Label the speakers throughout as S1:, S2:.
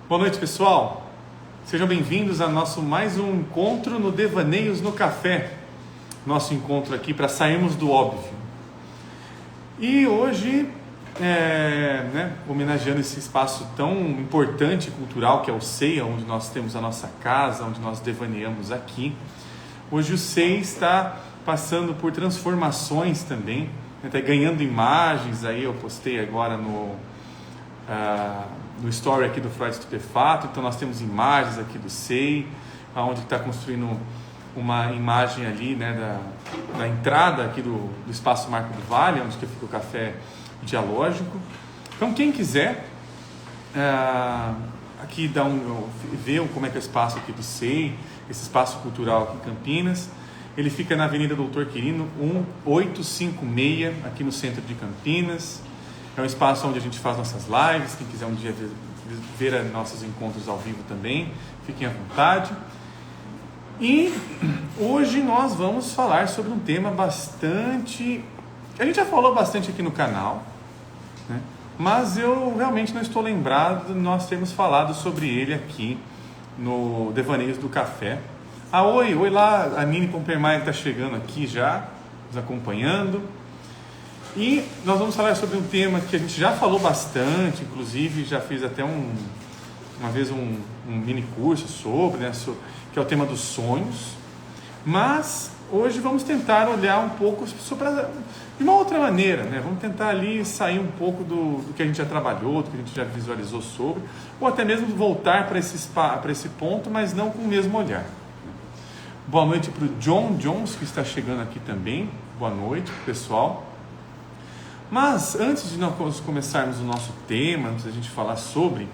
S1: Boa noite, pessoal. Sejam bem-vindos a mais um encontro no Devaneios no Café. Nosso encontro aqui para sairmos do óbvio. E hoje, homenageando esse espaço tão importante cultural que é o SEI, onde nós temos a nossa casa, onde nós devaneamos aqui. Hoje o SEI está passando por transformações também, está ganhando imagens. Aí eu postei agora no story aqui do Freud Estupefato. Então nós temos imagens aqui do SEI, onde está construindo uma imagem ali, né, da entrada aqui do espaço Marco do Vale, onde fica o café dialógico. Então quem quiser aqui ver como é que é o espaço aqui do SEI, esse espaço cultural aqui em Campinas, ele fica na Avenida Doutor Quirino 1856, aqui no centro de Campinas. É um espaço onde a gente faz nossas lives. Quem quiser um dia ver nossos encontros ao vivo também, fiquem à vontade. E hoje nós vamos falar sobre um tema bastante... A gente já falou bastante aqui no canal, né? Mas eu realmente não estou lembrado de nós termos falado sobre ele aqui no Devaneios do Café. Oi lá, a Nini Pompermaia está chegando aqui já, nos acompanhando. E nós vamos falar sobre um tema que a gente já falou bastante, inclusive já fiz até uma vez um mini curso sobre, né, que é o tema dos sonhos. Mas hoje vamos tentar olhar um pouco de uma outra maneira, né? Vamos tentar ali sair um pouco do que a gente já trabalhou, do que a gente já visualizou sobre, ou até mesmo voltar para esse ponto, mas não com o mesmo olhar. Boa noite para o John Jones, que está chegando aqui também. Boa noite, pessoal. Mas antes de nós começarmos o nosso tema, antes da gente falar sobre,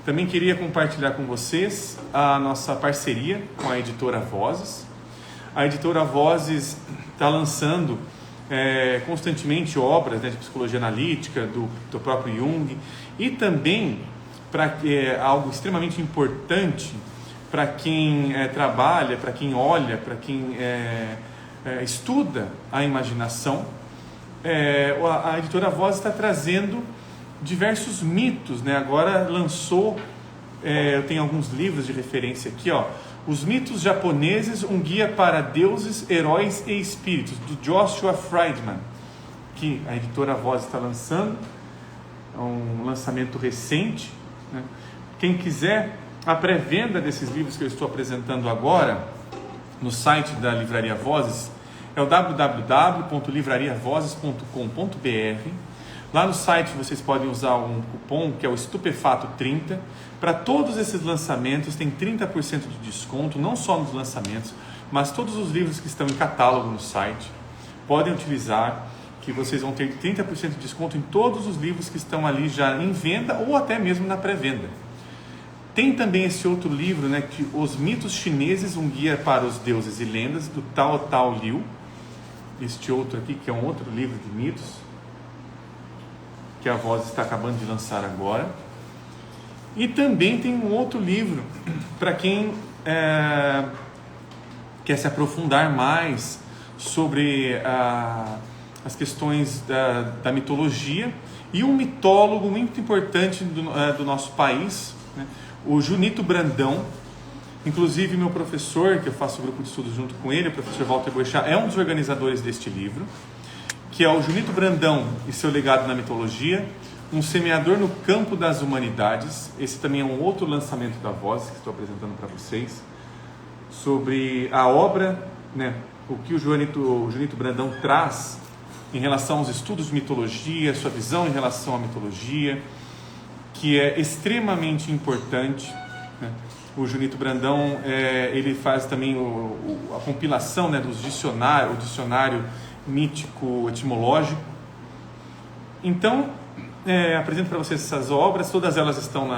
S1: também queria compartilhar com vocês a nossa parceria com a editora Vozes. A editora Vozes está lançando constantemente obras, né, de psicologia analítica, do próprio Jung, e também algo extremamente importante para quem trabalha, para quem olha, para quem estuda a imaginação. A editora Voz está trazendo diversos mitos, né? Agora lançou, eu tenho alguns livros de referência aqui, Os Mitos Japoneses, um guia para deuses, heróis e espíritos, do Joshua Friedman, que a editora Voz está lançando. É um lançamento recente, né? Quem quiser, a pré-venda desses livros que eu estou apresentando agora no site da Livraria Vozes é o www.livrariavozes.com.br. Lá no site vocês podem usar um cupom que é o Estupefato30. Para todos esses lançamentos tem 30% de desconto, não só nos lançamentos, mas todos os livros que estão em catálogo no site podem utilizar, que vocês vão ter 30% de desconto em todos os livros que estão ali já em venda ou até mesmo na pré-venda. Tem também esse outro livro, né, que Os Mitos Chineses, um guia para os deuses e lendas, do Tao Liu. Este outro aqui, que é um outro livro de mitos, que a Voz está acabando de lançar agora. E também tem um outro livro para quem quer se aprofundar mais sobre as questões da mitologia, e um mitólogo muito importante do nosso país, né, o Junito Brandão. Inclusive meu professor, que eu faço grupo de estudos junto com ele, o professor Walter Boechat, é um dos organizadores deste livro, que é o Junito Brandão e seu legado na mitologia, um semeador no campo das humanidades. Esse também é um outro lançamento da Voz que estou apresentando para vocês, sobre a obra, né, o que o Junito Brandão traz em relação aos estudos de mitologia, sua visão em relação à mitologia, que é extremamente importante, né? O Junito Brandão, ele faz também a compilação, né, dos dicionários, o dicionário mítico etimológico. Então, apresento para vocês essas obras, todas elas estão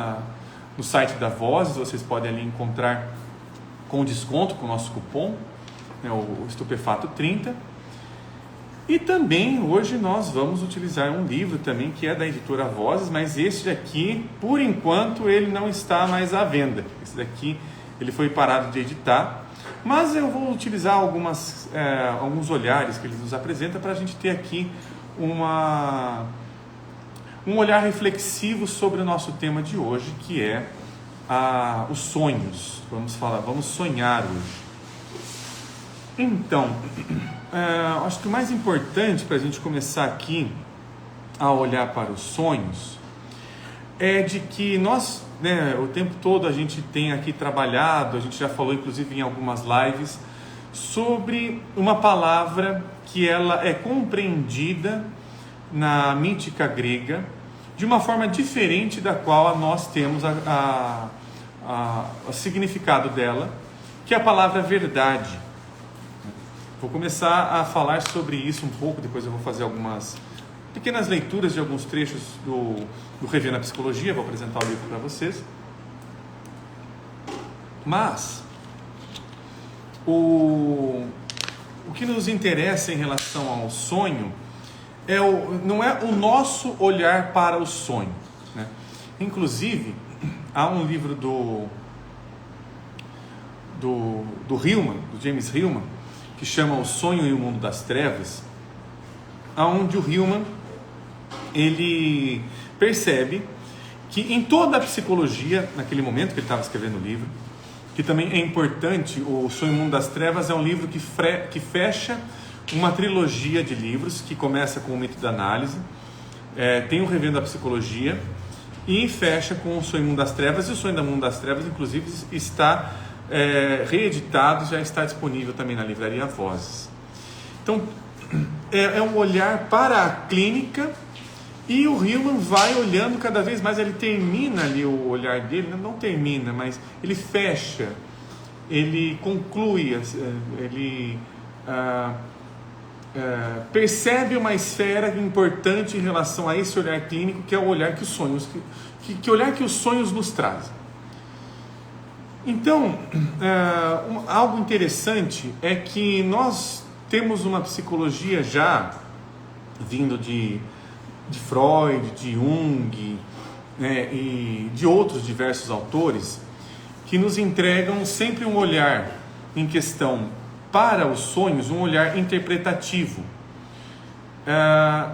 S1: no site da Vozes, vocês podem ali encontrar com desconto, com o nosso cupom, né, o Estupefato30. E também hoje nós vamos utilizar um livro também que é da editora Vozes, mas este aqui, por enquanto, ele não está mais à venda. Esse daqui ele foi parado de editar, mas eu vou utilizar alguns olhares que ele nos apresenta para a gente ter aqui um olhar reflexivo sobre o nosso tema de hoje, que é os sonhos. Vamos sonhar hoje. Então, acho que o mais importante para a gente começar aqui a olhar para os sonhos é de que nós, o tempo todo a gente tem aqui trabalhado, a gente já falou inclusive em algumas lives, sobre uma palavra que ela é compreendida na mítica grega de uma forma diferente da qual nós temos o significado dela, que é a palavra verdade. Vou começar a falar sobre isso um pouco, depois eu vou fazer algumas pequenas leituras de alguns trechos do Revendo a Psicologia, vou apresentar o livro para vocês. Mas o que nos interessa em relação ao sonho não é o nosso olhar para o sonho, né? Inclusive, há um livro do Hillman, do James Hillman, que chama O Sonho e o Mundo das Trevas, onde o Hillman ele percebe que em toda a psicologia, naquele momento que ele estava escrevendo o livro, que também é importante, O Sonho e o Mundo das Trevas é um livro que fecha uma trilogia de livros, que começa com o Mito da Análise, tem o Revendo a Psicologia, e fecha com O Sonho e o Mundo das Trevas, e O Sonho e o Mundo das Trevas, inclusive, está reeditado, já está disponível também na livraria Vozes. Então, é um olhar para a clínica, e o Hillman vai olhando cada vez mais, ele termina ali o olhar dele, não termina, mas ele fecha, ele conclui, ele percebe uma esfera importante em relação a esse olhar clínico, que é o olhar que os sonhos, que olhar que os sonhos nos trazem. Então, algo interessante é que nós temos uma psicologia já vindo de Freud, de Jung, e de outros diversos autores, que nos entregam sempre um olhar em questão para os sonhos, um olhar interpretativo.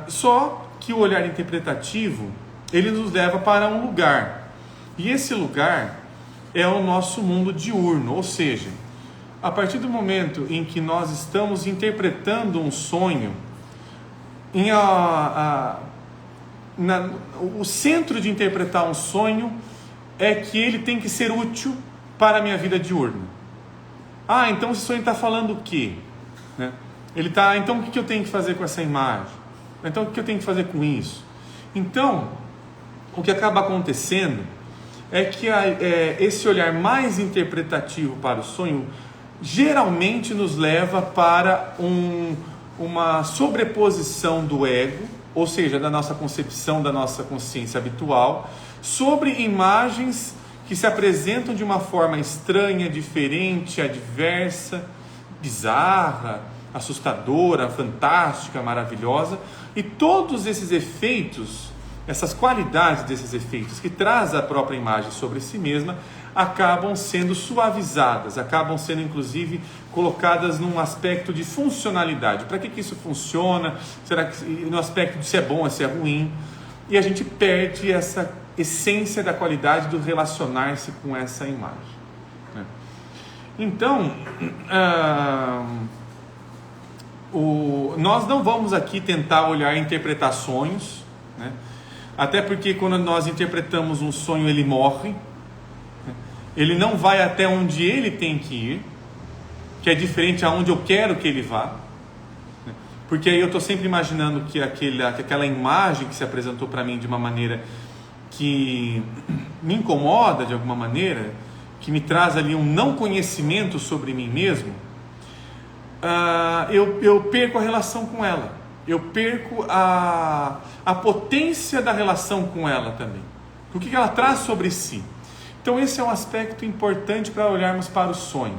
S1: Só que o olhar interpretativo, ele nos leva para um lugar, e esse lugar é o nosso mundo diurno, ou seja, a partir do momento em que nós estamos interpretando um sonho, o centro de interpretar um sonho é que ele tem que ser útil para a minha vida diurna. Então esse sonho está falando o quê? Então o que eu tenho que fazer com essa imagem? Então o que eu tenho que fazer com isso? Então, o que acaba acontecendo é que esse olhar mais interpretativo para o sonho geralmente nos leva para uma sobreposição do ego, ou seja, da nossa concepção, da nossa consciência habitual, sobre imagens que se apresentam de uma forma estranha, diferente, adversa, bizarra, assustadora, fantástica, maravilhosa, e todos esses efeitos, essas qualidades desses efeitos que traz a própria imagem sobre si mesma, acabam sendo suavizadas, acabam sendo inclusive colocadas num aspecto de funcionalidade. Para que isso funciona? Será que no aspecto de se é bom ou se é ruim? E a gente perde essa essência da qualidade do relacionar-se com essa imagem, né? Então, nós não vamos aqui tentar olhar e interpretar sonhos, né? Até porque quando nós interpretamos um sonho, ele morre, né? Ele não vai até onde ele tem que ir, que é diferente aonde eu quero que ele vá, né? Porque aí eu estou sempre imaginando que aquela imagem que se apresentou para mim de uma maneira que me incomoda de alguma maneira, que me traz ali um não conhecimento sobre mim mesmo, eu perco a relação com ela, eu perco a potência da relação com ela também, o que ela traz sobre si. Então esse é um aspecto importante para olharmos para o sonho,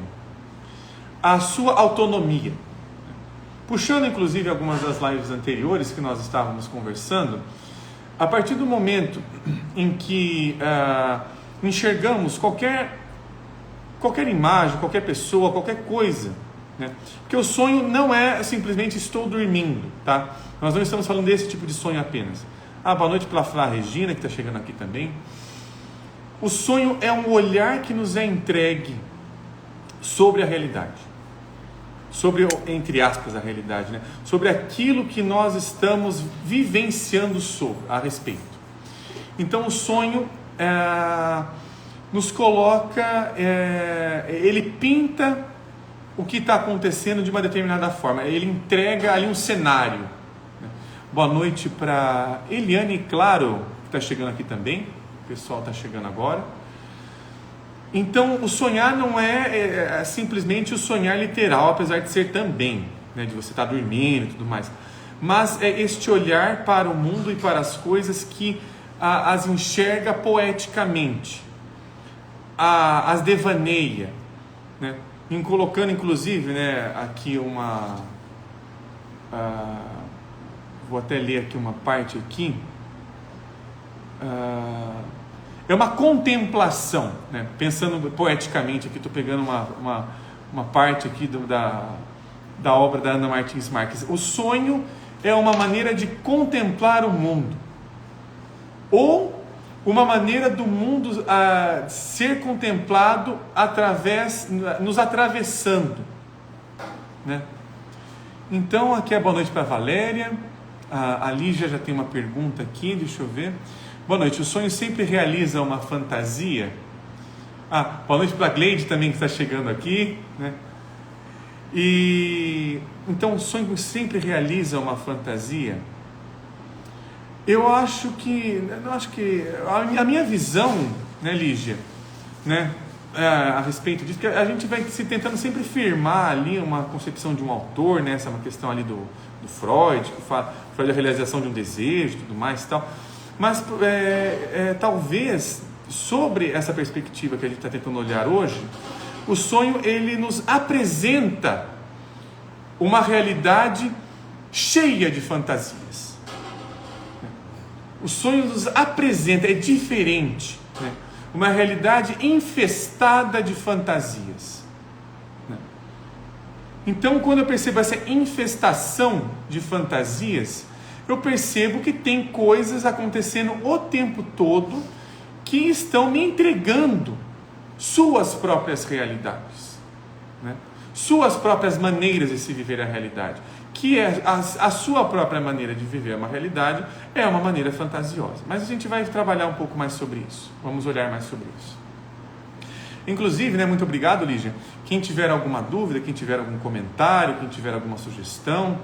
S1: a sua autonomia. Puxando inclusive algumas das lives anteriores que nós estávamos conversando, a partir do momento em que enxergamos qualquer imagem, qualquer pessoa, qualquer coisa, né? Porque o sonho não é simplesmente estou dormindo, tá? Nós não estamos falando desse tipo de sonho apenas. Boa noite para a Flá Regina, que está chegando aqui também. O sonho é um olhar que nos é entregue sobre a realidade, sobre, entre aspas, a realidade, né? Sobre aquilo que nós estamos vivenciando a respeito. Então o sonho nos coloca, ele pinta o que está acontecendo de uma determinada forma, ele entrega ali um cenário. Boa noite para Eliane, claro, que está chegando aqui também, o pessoal está chegando agora. Então, o sonhar não é simplesmente o sonhar literal, apesar de ser também, né, de você estar dormindo e tudo mais. Mas é este olhar para o mundo e para as coisas que as enxerga poeticamente, as devaneia, né, colocando inclusive, né, aqui vou até ler aqui uma parte aqui. É uma contemplação, né? Pensando poeticamente aqui, estou pegando uma parte aqui da obra da Ana Martins Marques. O sonho é uma maneira de contemplar o mundo, ou uma maneira do mundo ser contemplado nos atravessando, né? Então aqui é boa noite para a Valéria. A Lígia já tem uma pergunta aqui, deixa eu ver. Boa noite, o sonho sempre realiza uma fantasia? Boa noite para a Gleide também, que está chegando aqui, né? E então o sonho sempre realiza uma fantasia? Eu acho que a minha visão, né, Lígia, né, a respeito disso, que a gente vai se tentando sempre firmar ali uma concepção de um autor, né? Essa é uma questão ali do Freud, que fala da realização de um desejo e tudo mais e tal. Mas talvez, sobre essa perspectiva que a gente está tentando olhar hoje, o sonho ele nos apresenta uma realidade cheia de fantasias. O sonho nos apresenta, é diferente, né? Uma realidade infestada de fantasias, né? Então, quando eu percebo essa infestação de fantasias, eu percebo que tem coisas acontecendo o tempo todo que estão me entregando suas próprias realidades, né? Suas próprias maneiras de se viver a realidade, que é a sua própria maneira de viver uma realidade, é uma maneira fantasiosa. Mas a gente vai trabalhar um pouco mais sobre isso, vamos olhar mais sobre isso. Inclusive, né, muito obrigado, Lígia. Quem tiver alguma dúvida, quem tiver algum comentário, quem tiver alguma sugestão,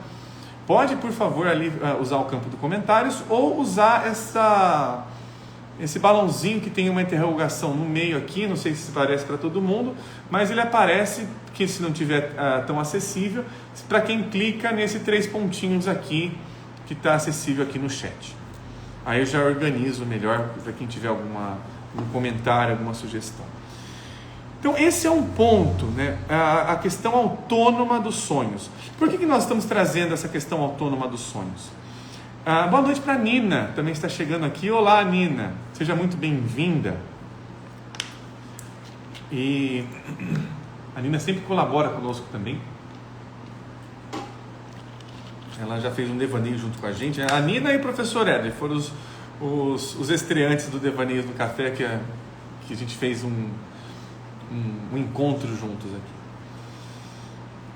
S1: pode, por favor, ali usar o campo de comentários ou usar esse balãozinho que tem uma interrogação no meio aqui. Não sei se aparece para todo mundo, mas ele aparece, que se não tiver tão acessível, para quem clica nesses 3 pontinhos aqui, que está acessível aqui no chat. Aí eu já organizo melhor para quem tiver algum comentário, alguma sugestão. Então esse é um ponto, né? A questão autônoma dos sonhos. Por que nós estamos trazendo essa questão autônoma dos sonhos? Boa noite para a Nina, também está chegando aqui. Olá, Nina, seja muito bem-vinda. E a Nina sempre colabora conosco também. Ela já fez um devaneio junto com a gente. A Nina e o professor Éder foram os estreantes do Devaneios no Café, que a gente fez um encontro juntos aqui.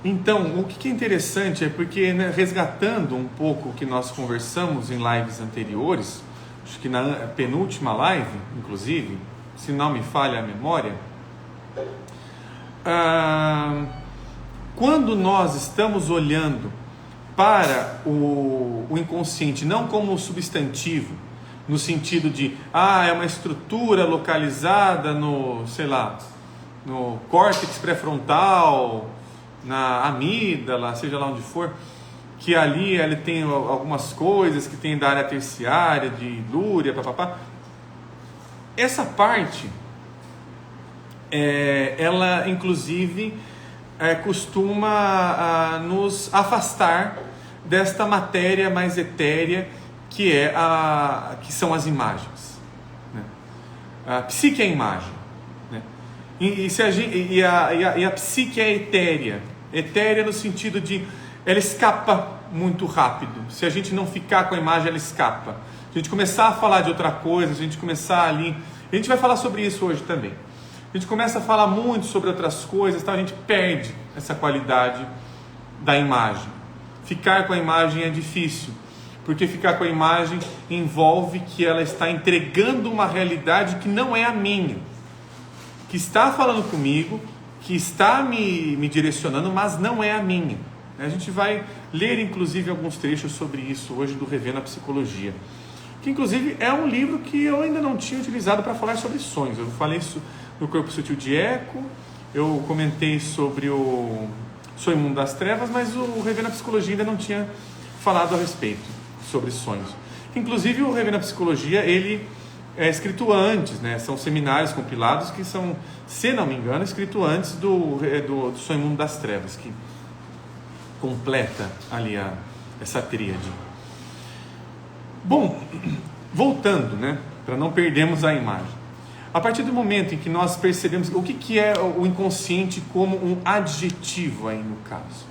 S1: Então, o que é interessante é porque, né, resgatando um pouco o que nós conversamos em lives anteriores, acho que na penúltima live, inclusive, se não me falha a memória, quando nós estamos olhando para o inconsciente não como substantivo, no sentido de, é uma estrutura localizada no córtex pré-frontal, na amígdala, seja lá onde for, que ali ele tem algumas coisas que tem da área terciária, de lúria, papapá. Essa parte, ela inclusive costuma nos afastar desta matéria mais etérea que são as imagens, né? A psique é a imagem, né? E a psique é etérea no sentido de ela escapa muito rápido. Se a gente não ficar com a imagem, ela escapa. Se a gente começar a falar de outra coisa, se a gente começar ali A gente vai falar sobre isso hoje também. A gente começa a falar muito sobre outras coisas, então a gente perde essa qualidade da imagem. Ficar com a imagem é difícil, porque ficar com a imagem envolve que ela está entregando uma realidade que não é a minha, que está falando comigo, que está me direcionando, mas não é a minha. A gente vai ler inclusive alguns trechos sobre isso hoje do Revendo a Psicologia, que inclusive é um livro que eu ainda não tinha utilizado para falar sobre sonhos. Eu falei isso no Corpo Sutil de Eco, eu comentei sobre o Sonho Mundo das Trevas, mas o Revendo a Psicologia ainda não tinha falado a respeito sobre sonhos. Inclusive o Revendo a Psicologia, ele é escrito antes, né? São seminários compilados que são, se não me engano, escrito antes do Sonho Mundo das Trevas, que completa ali essa tríade. Bom, voltando, né? Para não perdermos a imagem. A partir do momento em que nós percebemos o que é o inconsciente como um adjetivo aí no caso.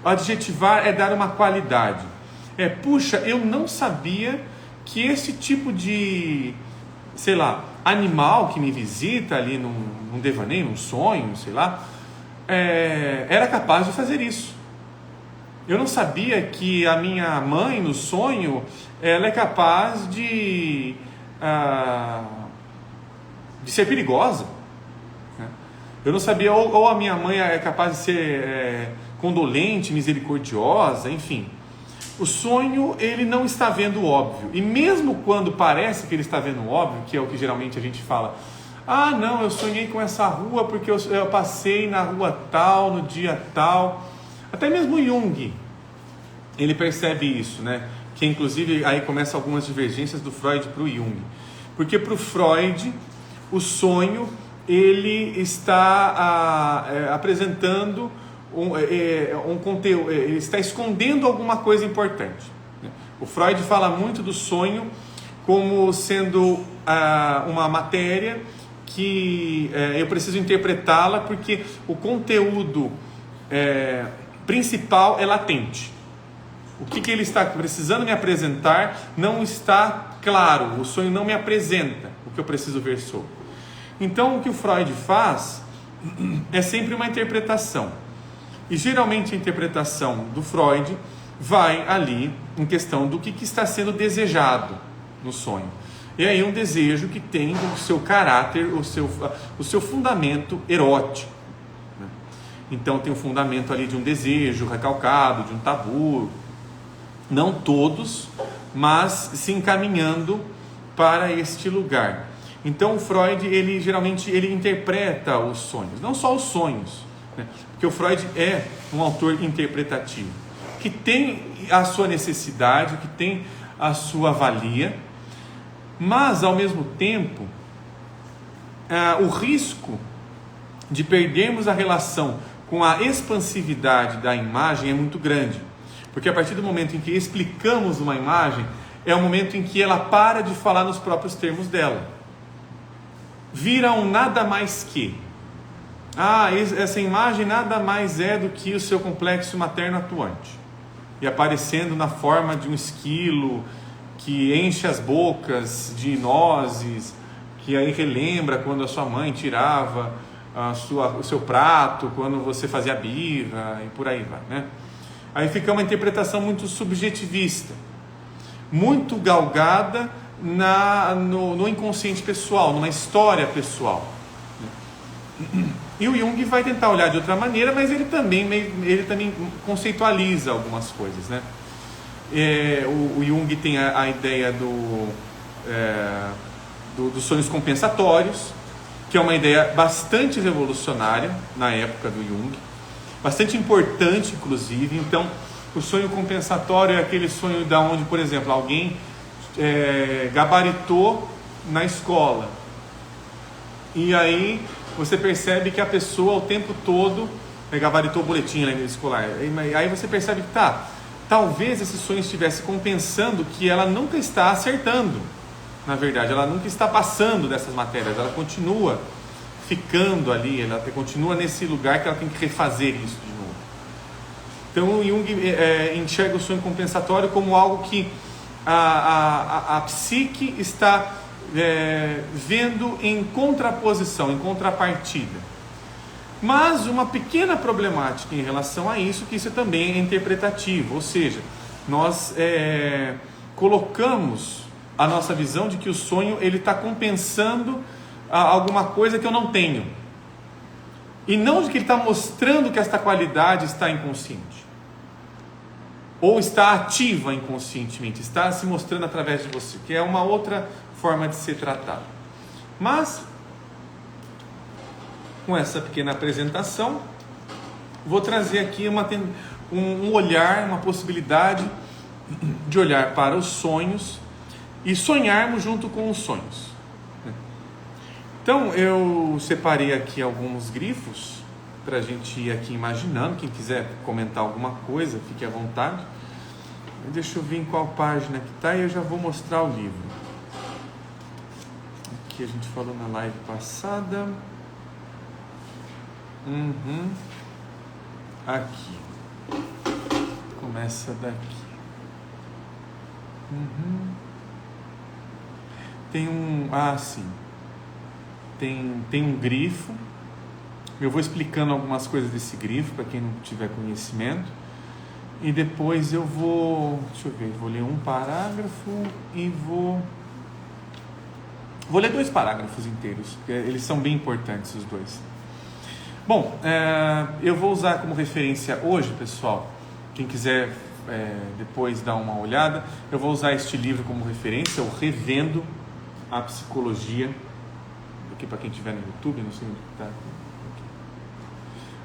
S1: O adjetivar é dar uma qualidade. Puxa, eu não sabia que esse tipo de, sei lá, animal que me visita ali num devaneio, num sonho, sei lá, era capaz de fazer isso. Eu não sabia que a minha mãe no sonho, ela é capaz de ser perigosa. Eu não sabia, ou a minha mãe é capaz de ser condolente, misericordiosa, enfim. O sonho, ele não está vendo o óbvio. E mesmo quando parece que ele está vendo o óbvio, que é o que geralmente a gente fala, não, eu sonhei com essa rua porque eu passei na rua tal, no dia tal. Até mesmo Jung, ele percebe isso, né? Que inclusive aí começam algumas divergências do Freud para o Jung. Porque para o Freud, o sonho, ele está apresentando um conteúdo, ele está escondendo alguma coisa importante. O Freud fala muito do sonho como sendo uma matéria que eu preciso interpretá-la porque o conteúdo principal é latente. O que ele está precisando me apresentar não está claro, o sonho não me apresenta o que eu preciso ver sobre. Então o que o Freud faz é sempre uma interpretação. E geralmente a interpretação do Freud vai ali em questão do que está sendo desejado no sonho. E aí um desejo que tem o seu caráter, o seu fundamento erótico. Né? Então tem o fundamento ali de um desejo recalcado, de um tabu. Não todos, mas se encaminhando para este lugar. Então o Freud, ele geralmente interpreta os sonhos, não só os sonhos, né? Porque o Freud é um autor interpretativo, que tem a sua necessidade, que tem a sua valia, mas ao mesmo tempo, o risco de perdermos a relação com a expansividade da imagem é muito grande. Porque a partir do momento em que explicamos uma imagem, é o momento em que ela para de falar nos próprios termos dela. Vira um nada mais que. Essa imagem nada mais é do que o seu complexo materno atuante. E aparecendo na forma de um esquilo que enche as bocas de nozes, que aí relembra quando a sua mãe tirava o seu prato, quando você fazia birra e por aí vai, né? Aí fica uma interpretação muito subjetivista, muito galgada no inconsciente pessoal, numa história pessoal. E o Jung vai tentar olhar de outra maneira, mas ele também conceitualiza algumas coisas, né? O Jung tem a ideia dos sonhos compensatórios, que é uma ideia bastante revolucionária na época do Jung, bastante importante, inclusive. Então, o sonho compensatório é aquele sonho da onde, por exemplo, alguém gabaritou na escola. E aí você percebe que a pessoa o tempo todo gabaritou o boletim escolar. Aí você percebe que talvez esse sonho estivesse compensando que ela nunca está acertando. Na verdade, ela nunca está passando dessas matérias. Ela continua ficando ali, ela continua nesse lugar que ela tem que refazer isso de novo. Então o Jung enxerga o sonho compensatório como algo que a psique está vendo em contraposição, em contrapartida. Mas uma pequena problemática em relação a isso, que isso também é interpretativo, ou seja, nós colocamos a nossa visão de que o sonho ele está compensando alguma coisa que eu não tenho, e não de que ele está mostrando que esta qualidade está inconsciente, ou está ativa inconscientemente, está se mostrando através de você, que é uma outra forma de ser tratado. Mas, com essa pequena apresentação, vou trazer aqui um olhar, uma possibilidade de olhar para os sonhos e sonharmos junto com os sonhos. Então, eu separei aqui alguns grifos para a gente ir aqui imaginando. Quem quiser comentar alguma coisa, fique à vontade. Deixa eu ver em qual página que está e eu já vou mostrar o livro. Aqui a gente falou na live passada. Aqui. Começa daqui. Tem um... sim. Tem um grifo. Eu vou explicando algumas coisas desse grifo para quem não tiver conhecimento. E depois eu vou... Deixa eu ver. Vou ler um parágrafo e vou ler 2 parágrafos inteiros. Porque eles são bem importantes, os 2. Bom, eu vou usar como referência hoje, pessoal. Quem quiser depois dar uma olhada, eu vou usar este livro como referência, o Revendo a Psicologia. Aqui para quem estiver no YouTube, não sei onde está.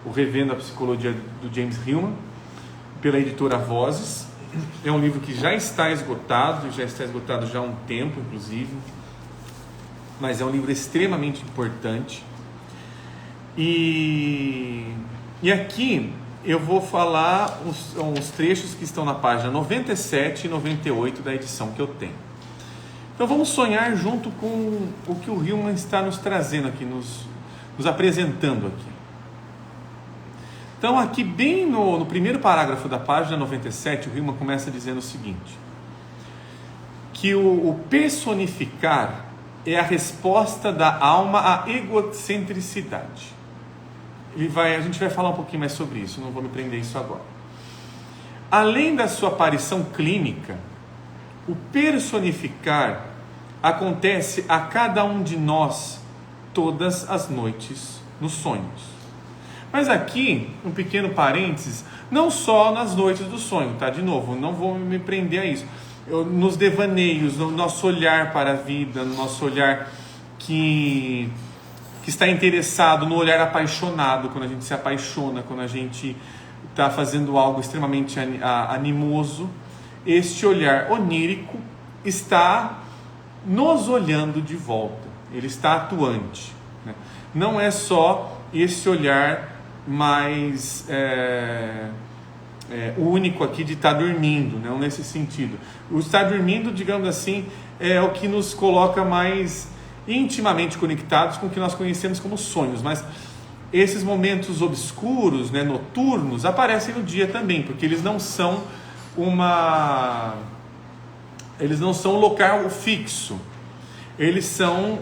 S1: O Revendo a Psicologia do James Hillman, pela editora Vozes. É um livro que já está esgotado já há um tempo, inclusive. Mas é um livro extremamente importante. E aqui eu vou falar os trechos que estão na página 97 e 98 da edição que eu tenho. Então vamos sonhar junto com o que o Hillman está nos trazendo aqui, nos apresentando aqui. Então aqui bem no primeiro parágrafo da página 97, o Hillman começa dizendo o seguinte: que o personificar é a resposta da alma à egocentricidade. A gente vai falar um pouquinho mais sobre isso, não vou me prender isso agora. Além da sua aparição clínica, o personificar acontece a cada um de nós todas as noites nos sonhos. Mas aqui, um pequeno parênteses, não só nas noites do sonho, tá? De novo, não vou me prender a isso. Nos devaneios, no nosso olhar para a vida, no nosso olhar que está interessado, no olhar apaixonado, quando a gente se apaixona, quando a gente está fazendo algo extremamente animoso, este olhar onírico está nos olhando de volta, ele está atuante, né? Não é só esse olhar mais único aqui de estar dormindo, não nesse sentido. O estar dormindo, digamos assim, é o que nos coloca mais intimamente conectados com o que nós conhecemos como sonhos, mas esses momentos obscuros, né, noturnos, aparecem no dia também, porque eles não são um local fixo, eles são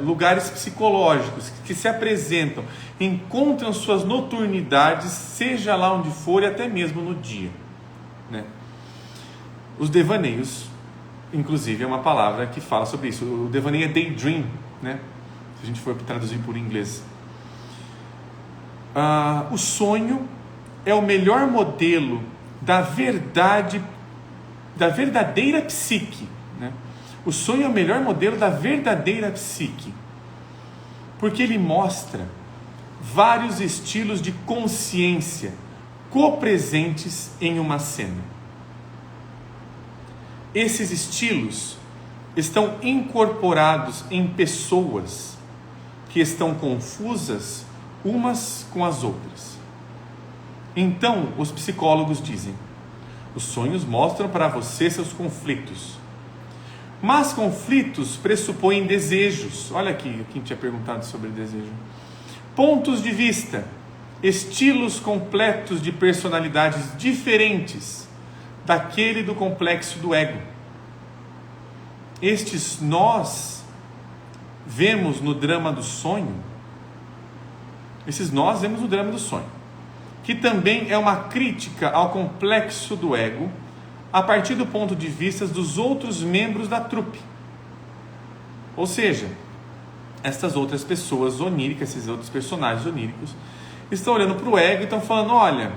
S1: lugares psicológicos que se apresentam, encontram suas noturnidades, seja lá onde for e até mesmo no dia, né? Os devaneios, inclusive, é uma palavra que fala sobre isso. O devaneio é daydream, né? Se a gente for traduzir por inglês. O sonho é o melhor modelo da verdade, da verdadeira psique, né? O sonho é o melhor modelo da verdadeira psique, porque ele mostra vários estilos de consciência copresentes em uma cena. Esses estilos estão incorporados em pessoas que estão confusas umas com as outras. Então, os psicólogos dizem: os sonhos mostram para você seus conflitos. Mas conflitos pressupõem desejos. Olha aqui, quem tinha perguntado sobre desejo. Pontos de vista, estilos completos de personalidades diferentes daquele do complexo do ego. estes nós vemos no drama do sonho, que também é uma crítica ao complexo do ego, a partir do ponto de vista dos outros membros da trupe. Ou seja, essas outras pessoas oníricas, esses outros personagens oníricos, estão olhando para o ego e estão falando: olha,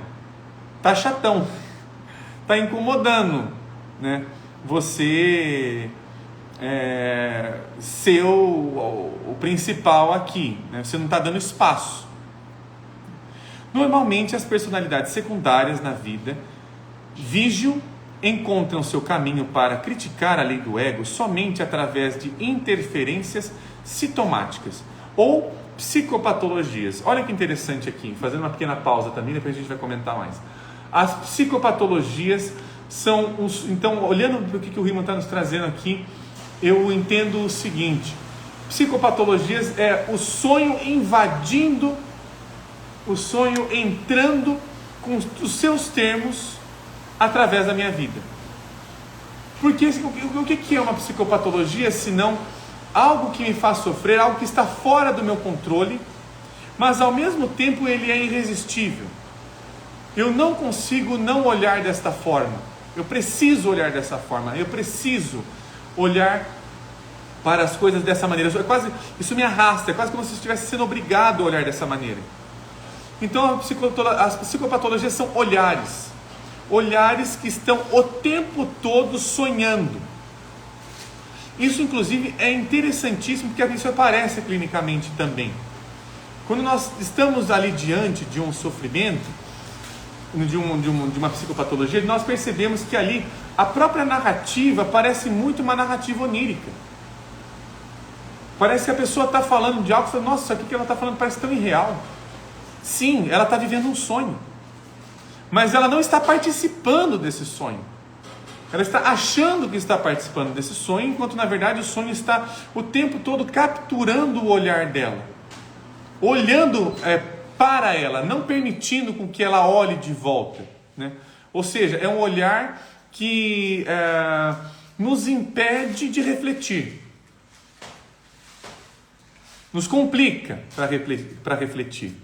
S1: tá chatão, tá incomodando, né? Você ser o principal aqui, né? Você não está dando espaço. Normalmente as personalidades secundárias na vida vigem, encontram seu caminho para criticar a lei do ego somente através de interferências sintomáticas ou psicopatologias. Olha que interessante aqui, fazendo uma pequena pausa também, depois a gente vai comentar mais. As psicopatologias são então, olhando para o que o Riemann está nos trazendo aqui, eu entendo o seguinte: psicopatologias é o sonho invadindo, o sonho entrando com os seus termos através da minha vida. Porque o que é uma psicopatologia senão algo que me faz sofrer, algo que está fora do meu controle, mas ao mesmo tempo ele é irresistível. Eu não consigo não olhar desta forma. Eu preciso olhar dessa forma. Eu preciso olhar para as coisas dessa maneira. Isso me arrasta. É quase como se eu estivesse sendo obrigado a olhar dessa maneira. Então as psicopatologias são olhares que estão o tempo todo sonhando. Isso inclusive é interessantíssimo, porque isso aparece clinicamente também. Quando nós estamos ali diante de um sofrimento, de uma psicopatologia, nós percebemos que ali a própria narrativa parece muito uma narrativa onírica. Parece que a pessoa está falando de algo e fala: nossa, isso aqui que ela está falando parece tão irreal. Sim, ela está vivendo um sonho, mas ela não está participando desse sonho. Ela está achando que está participando desse sonho, enquanto na verdade o sonho está o tempo todo capturando o olhar dela, olhando para ela, não permitindo com que ela olhe de volta, né? Ou seja, é um olhar que nos impede de refletir, nos complica para refletir.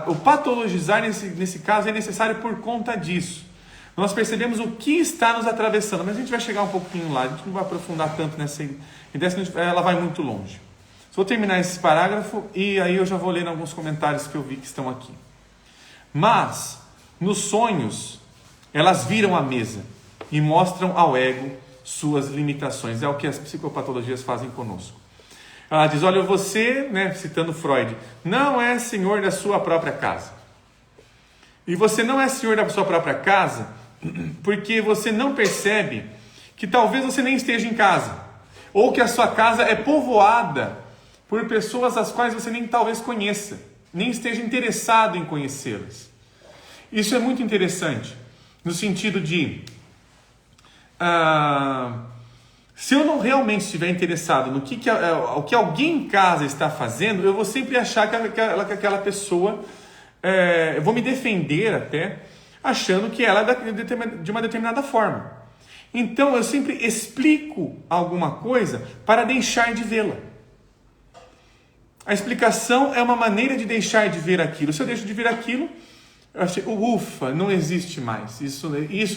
S1: O patologizar nesse caso é necessário por conta disso. Nós percebemos o que está nos atravessando, mas a gente vai chegar um pouquinho lá, a gente não vai aprofundar tanto nessa ideia, ela vai muito longe. Vou terminar esse parágrafo e aí eu já vou ler alguns comentários que eu vi que estão aqui. Mas, nos sonhos, elas viram a mesa e mostram ao ego suas limitações. É o que as psicopatologias fazem conosco. Ela diz: olha, você, né, citando Freud, não é senhor da sua própria casa. E você não é senhor da sua própria casa porque você não percebe que talvez você nem esteja em casa, ou que a sua casa é povoada por pessoas as quais você nem talvez conheça, nem esteja interessado em conhecê-las. Isso é muito interessante, no sentido de se eu não realmente estiver interessado no o que alguém em casa está fazendo, eu vou sempre achar que aquela pessoa, eu vou me defender até, achando que ela é de uma determinada forma. Então eu sempre explico alguma coisa para deixar de vê-la. A explicação é uma maneira de deixar de ver aquilo. Se eu deixo de ver aquilo, eu achei, ufa, não existe mais. Isso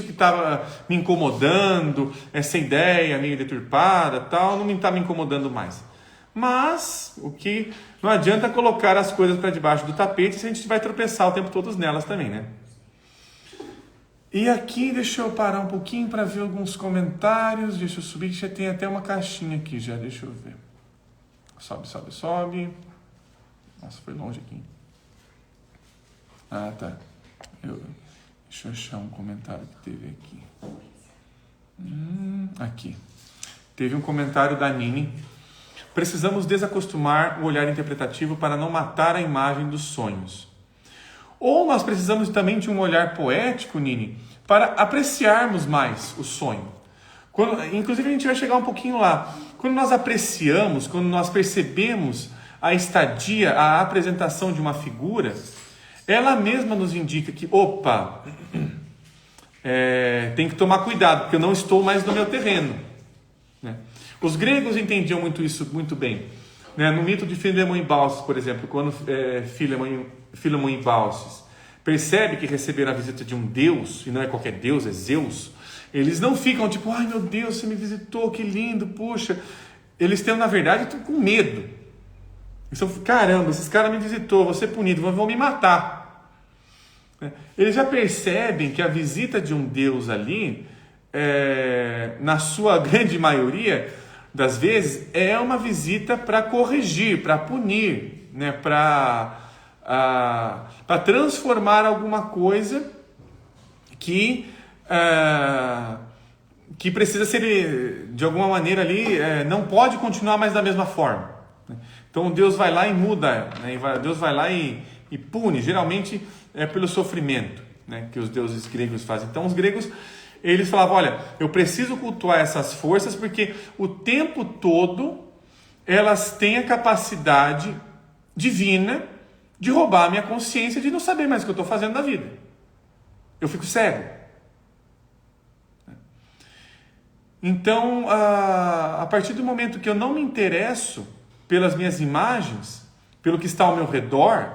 S1: que estava me incomodando, essa ideia meio deturpada, tal, não está me incomodando mais. Mas o que não adianta colocar as coisas para debaixo do tapete se a gente vai tropeçar o tempo todo nelas também, né? E aqui, deixa eu parar um pouquinho para ver alguns comentários. Deixa eu subir, que já tem até uma caixinha aqui já, deixa eu ver. Sobe. Nossa, foi longe aqui. Ah, tá. Deixa eu achar um comentário que teve aqui. Aqui. Teve um comentário da Nini. Precisamos desacostumar o olhar interpretativo para não matar a imagem dos sonhos. Ou nós precisamos também de um olhar poético, Nini, para apreciarmos mais o sonho. Inclusive a gente vai chegar um pouquinho lá. Quando nós apreciamos, quando nós percebemos a estadia, a apresentação de uma figura, ela mesma nos indica que, tem que tomar cuidado, porque eu não estou mais no meu terreno. né? Os gregos entendiam muito isso muito bem, né? No mito de Filemon e Baucis, por exemplo, quando Filemon e Baucis percebe que receberam a visita de um deus, e não é qualquer deus, é Zeus, eles não ficam tipo, ai meu Deus, você me visitou, que lindo, puxa. Eles têm, na verdade, com medo. Eles estão, caramba, esses caras me visitou, vou ser punido, vão me matar. Eles já percebem que a visita de um deus ali, na sua grande maioria das vezes, é uma visita para corrigir, para punir, né? Para transformar alguma coisa que precisa ser, de alguma maneira ali, não pode continuar mais da mesma forma. Então Deus vai lá e muda, né? Deus vai lá e pune, geralmente é pelo sofrimento, né? Que os deuses gregos fazem. Então os gregos, eles falavam, olha, eu preciso cultuar essas forças porque o tempo todo elas têm a capacidade divina de roubar a minha consciência, de não saber mais o que eu estou fazendo na vida. Eu fico cego. Então, a partir do momento que eu não me interesso pelas minhas imagens, pelo que está ao meu redor,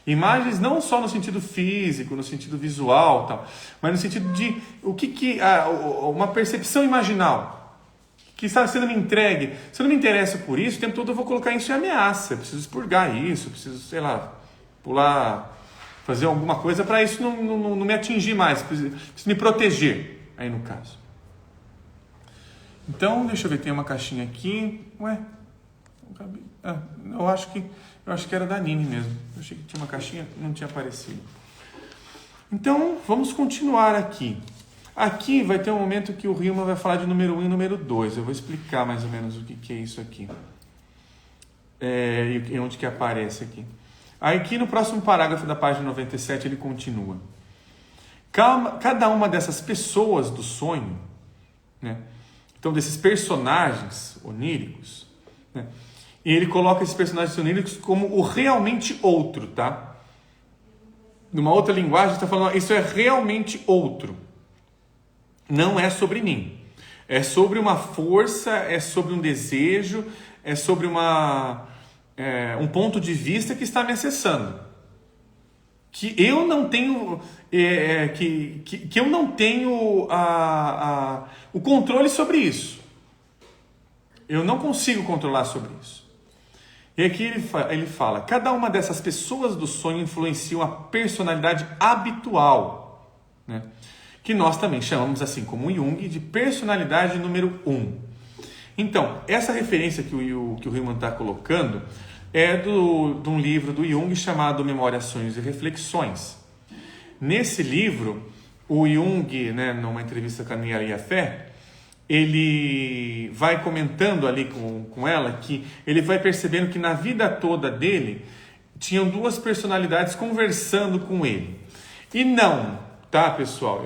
S1: imagens não só no sentido físico, no sentido visual, tal, mas no sentido de uma percepção imaginal que está sendo me entregue. Se eu não me interesso por isso, o tempo todo eu vou colocar isso em ameaça. Eu preciso expurgar isso, eu preciso, sei lá, pular, fazer alguma coisa para isso não me atingir mais, preciso me proteger, aí no caso. Então, deixa eu ver, tem uma caixinha aqui. Ué, eu acho que era da Nini mesmo. Eu achei que tinha uma caixinha, não tinha aparecido. Então, vamos continuar aqui. Aqui vai ter um momento que o Hillman vai falar de número 1 e número 2. Eu vou explicar mais ou menos o que é isso aqui. E onde que aparece aqui. Aqui no próximo parágrafo da página 97 ele continua. Cada uma dessas pessoas do sonho, né? Então, desses personagens oníricos, né? E ele coloca esses personagens oníricos como o realmente outro, tá? Numa outra linguagem, está falando, isso é realmente outro. Não é sobre mim. É sobre uma força, é sobre um desejo, é sobre um ponto de vista que está me acessando. Que eu não tenho, que eu não tenho o controle sobre isso. Eu não consigo controlar sobre isso. E aqui ele fala, cada uma dessas pessoas do sonho influenciam a personalidade habitual, né? Que nós também chamamos, assim como Jung, de personalidade número 1. Então, essa referência que o Hillman está colocando é de um livro do Jung chamado Memórias, Sonhos e Reflexões. Nesse livro, o Jung, né, numa entrevista com a Nia Fé, ele vai comentando ali com ela que ele vai percebendo que na vida toda dele tinham duas personalidades conversando com ele. E não, tá, pessoal?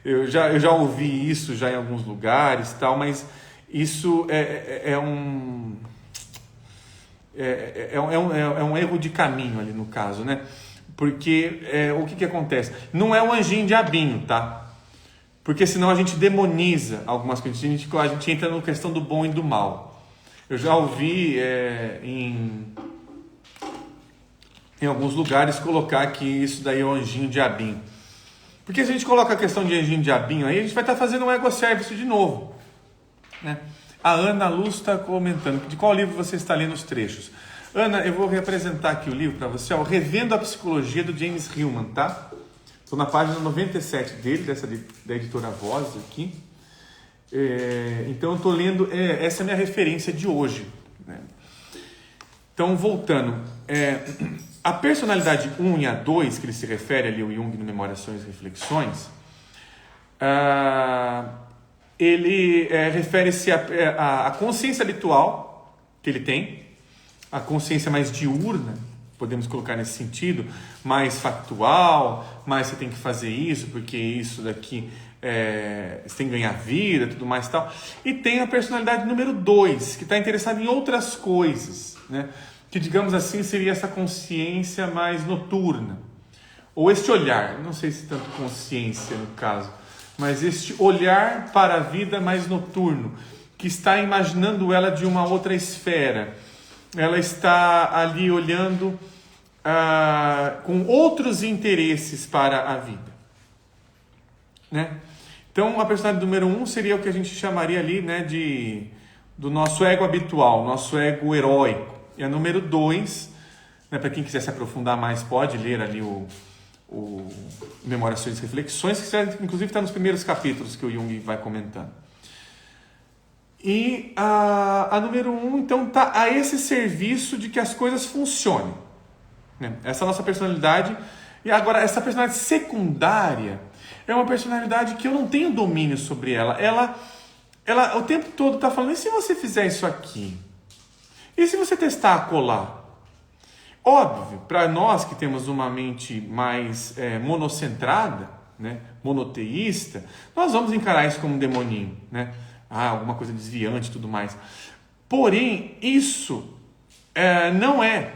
S1: Eu já ouvi isso já em alguns lugares, tal, mas isso é um erro de caminho ali no caso, né? Porque o que acontece? Não é um anjinho diabinho, tá? Porque senão a gente demoniza algumas coisas, a gente entra na questão do bom e do mal. Eu já ouvi em alguns lugares colocar que isso daí é um anjinho diabinho. Porque se a gente coloca a questão de anjinho diabinho aí, a gente vai estar fazendo um ego service de novo, né? A Ana Luz está comentando de qual livro você está lendo os trechos. Ana, eu vou reapresentar aqui o livro para você, Revendo a Psicologia, do James Hillman, tá? Estou na página 97 dele, da editora Voz aqui. Então eu estou lendo, essa é a minha referência de hoje, né? Então, voltando, a personalidade 1 e a 2, que ele se refere ali, o Jung no Memórias, Sonhos e Reflexões, ele refere-se à consciência habitual que ele tem, a consciência mais diurna, podemos colocar nesse sentido, mais factual, mais você tem que fazer isso, porque isso daqui você tem que ganhar vida, tudo mais e tal. E tem a personalidade número 2, que está interessada em outras coisas, né? Que, digamos assim, seria essa consciência mais noturna. Ou este olhar, não sei se tanto consciência no caso, mas este olhar para a vida mais noturno, que está imaginando ela de uma outra esfera. Ela está ali olhando com outros interesses para a vida, né? Então, a personalidade número 1 seria o que a gente chamaria ali, né, do nosso ego habitual, nosso ego heróico. E a número 2, né, para quem quiser se aprofundar mais, pode ler ali o Memórias, Sonhos e Reflexões, que inclusive está nos primeiros capítulos que o Jung vai comentando. E a número 1, então, está a esse serviço de que as coisas funcionem, né? Essa é a nossa personalidade. E agora, essa personalidade secundária é uma personalidade que eu não tenho domínio sobre ela. Ela o tempo todo está falando, e se você fizer isso aqui? E se você testar acolá? Óbvio, para nós que temos uma mente mais monocentrada, né, monoteísta, nós vamos encarar isso como um demoninho, né? Alguma coisa desviante e tudo mais. Porém, isso não é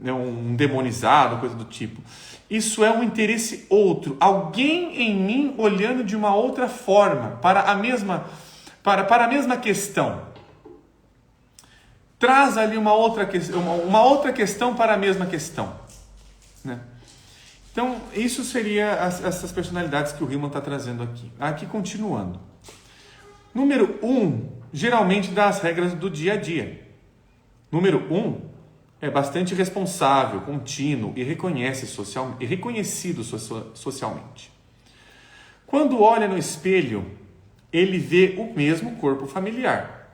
S1: um demonizado, coisa do tipo. Isso é um interesse outro. Alguém em mim olhando de uma outra forma para a mesma questão. Traz ali uma outra questão para a mesma questão, né? Então, isso seria essas personalidades que o Hillman está trazendo aqui. Aqui, continuando. Número 1, geralmente dá as regras do dia a dia. Número 1 é bastante responsável, contínuo e reconhecido socialmente. Quando olha no espelho, ele vê o mesmo corpo familiar.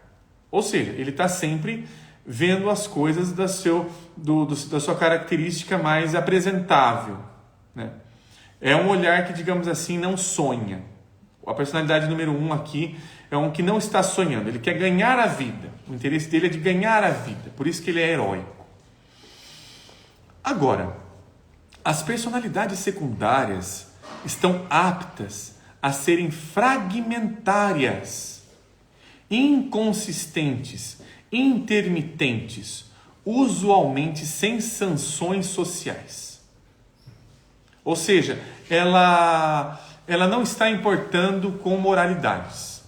S1: Ou seja, ele está sempre vendo as coisas da sua característica mais apresentável, né? É um olhar que, digamos assim, não sonha. A personalidade número 1 aqui é um que não está sonhando. Ele quer ganhar a vida. O interesse dele é de ganhar a vida. Por isso que ele é heróico. Agora, as personalidades secundárias estão aptas a serem fragmentárias, inconsistentes, intermitentes, usualmente sem sanções sociais. Ou seja, ela não está importando com moralidades.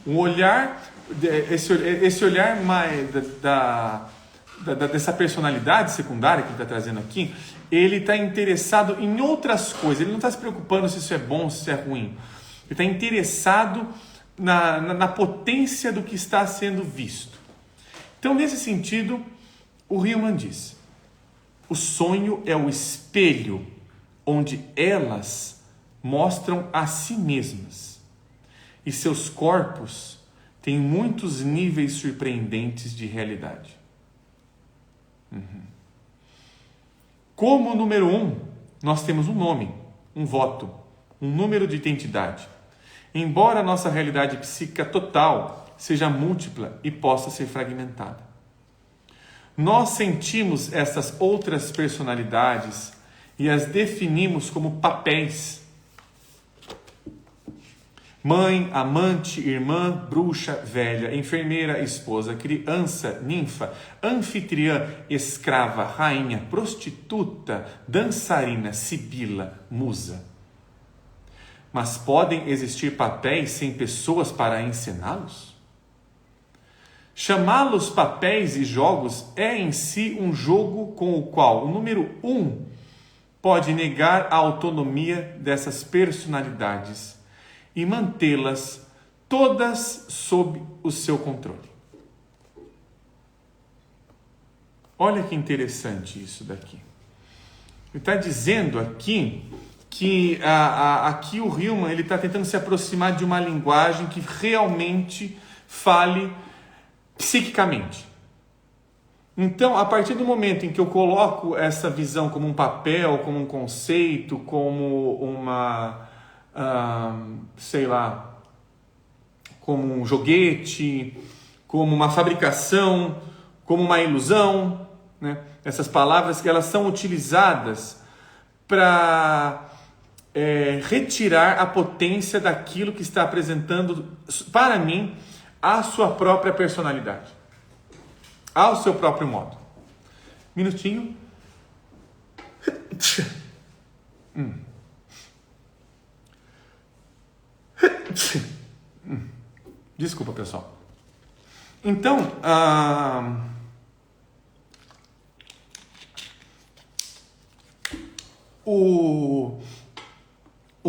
S1: O olhar, esse olhar mais dessa personalidade secundária que ele está trazendo aqui, ele está interessado em outras coisas. Ele não está se preocupando se isso é bom, se isso é ruim. Ele está interessado na potência do que está sendo visto. Então, nesse sentido, o Hillman diz: o sonho é o espelho onde elas mostram a si mesmas e seus corpos têm muitos níveis surpreendentes de realidade. Como número 1, nós temos um nome, um voto, um número de identidade. Embora a nossa realidade psíquica total seja múltipla e possa ser fragmentada, nós sentimos essas outras personalidades e as definimos como papéis. Mãe, amante, irmã, bruxa, velha, enfermeira, esposa, criança, ninfa, anfitriã, escrava, rainha, prostituta, dançarina, sibila, musa. Mas podem existir papéis sem pessoas para encená-los? Chamá-los papéis e jogos é em si um jogo com o qual o número 1 pode negar a autonomia dessas personalidades e mantê-las todas sob o seu controle. Olha que interessante isso daqui. Ele está dizendo aqui que aqui o Hillman está tentando se aproximar de uma linguagem que realmente fale psiquicamente. Então, a partir do momento em que eu coloco essa visão como um papel, como um conceito, como uma, como um joguete, como uma fabricação, como uma ilusão, né? Essas palavras que elas são utilizadas para retirar a potência daquilo que está apresentando para mim a sua própria personalidade, ao seu próprio modo. Minutinho. Desculpa, pessoal. Então, o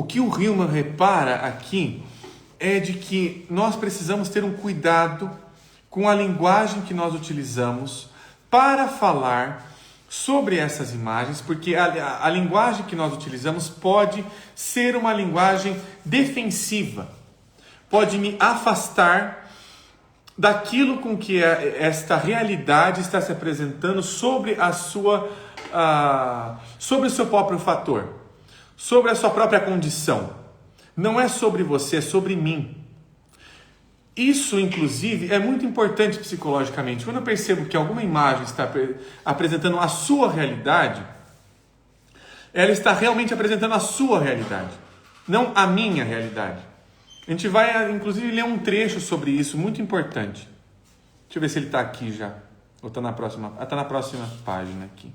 S1: que o Hillman repara aqui é de que nós precisamos ter um cuidado com a linguagem que nós utilizamos para falar sobre essas imagens, porque a linguagem que nós utilizamos pode ser uma linguagem defensiva, pode me afastar daquilo com que esta realidade está se apresentando sobre sobre o seu próprio fator, sobre a sua própria condição. Não é sobre você, é sobre mim. Isso, inclusive, é muito importante psicologicamente. Quando eu percebo que alguma imagem está apresentando a sua realidade, ela está realmente apresentando a sua realidade, não a minha realidade. A gente vai, inclusive, ler um trecho sobre isso, muito importante. Deixa eu ver se ele está aqui já. Ou está na próxima? Está na próxima página aqui.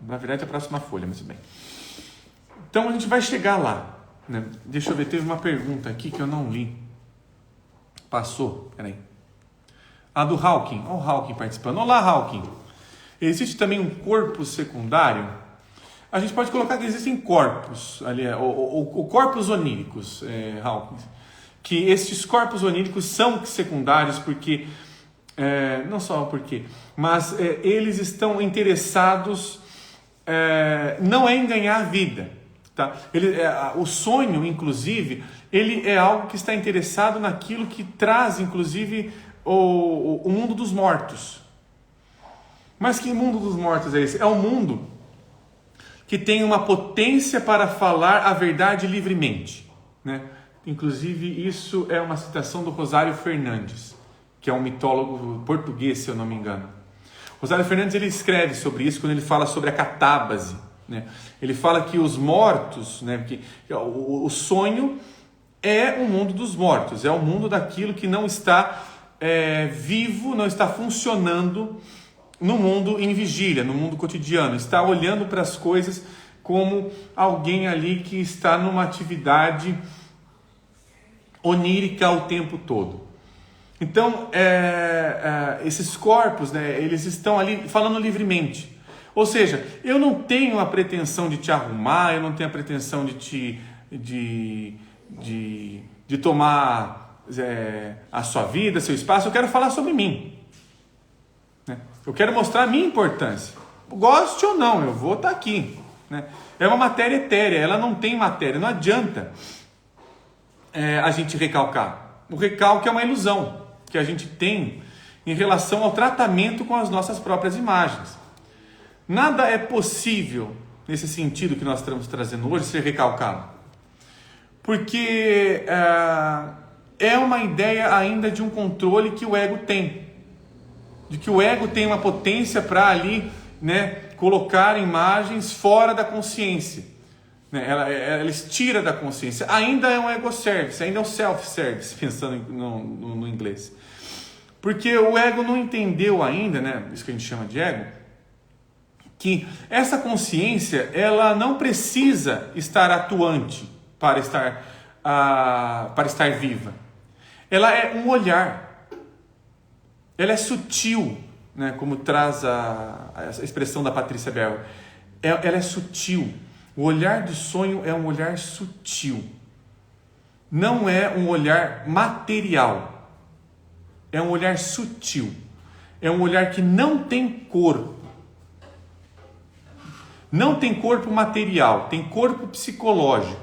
S1: Na verdade, é a próxima folha, mas bem. Então, a gente vai chegar lá, né? Deixa eu ver, teve uma pergunta aqui que eu não li. Passou, peraí. A do Hawking. Olha o Hawking participando. Olá, Hawking. Existe também um corpo secundário? A gente pode colocar que existem corpos, ali, ou corpos oníricos, Hawking. Que estes corpos oníricos são secundários porque, não só porque, mas eles estão interessados, não é em ganhar vida. Tá? O sonho, inclusive, ele é algo que está interessado naquilo que traz, inclusive, o mundo dos mortos. Mas que mundo dos mortos é esse? É um mundo que tem uma potência para falar a verdade livremente, né? Inclusive, isso é uma citação do Rosário Fernandes, que é um mitólogo português, se eu não me engano. Rosário Fernandes, ele escreve sobre isso quando ele fala sobre a catábase, né? Ele fala que os mortos, né, que o sonho é o mundo dos mortos, é o mundo daquilo que não está vivo, não está funcionando no mundo em vigília, no mundo cotidiano, está olhando para as coisas como alguém ali que está numa atividade onírica o tempo todo. Então, esses corpos, né, eles estão ali falando livremente. Ou seja, eu não tenho a pretensão de te arrumar, eu não tenho a pretensão de tomar a sua vida, seu espaço. Eu quero falar sobre mim, né? Eu quero mostrar a minha importância. Goste ou não, eu vou estar aqui, né? É uma matéria etérea, ela não tem matéria. Não adianta a gente recalcar. O recalque é uma ilusão que a gente tem em relação ao tratamento com as nossas próprias imagens. Nada é possível, nesse sentido que nós estamos trazendo hoje, ser recalcado. Porque é uma ideia ainda de um controle que o ego tem. De que o ego tem uma potência para ali, né, colocar imagens fora da consciência. Né? Ela estira da consciência. Ainda é um ego service, ainda é um self-service, pensando no inglês. Porque o ego não entendeu ainda, né, isso que a gente chama de ego, que essa consciência, ela não precisa estar atuante para estar viva. Ela é um olhar. Ela é sutil, né? Como traz a expressão da Patrícia Bell. Ela é sutil. O olhar do sonho é um olhar sutil. Não é um olhar material. É um olhar sutil. É um olhar que não tem corpo. Não tem corpo material, tem corpo psicológico.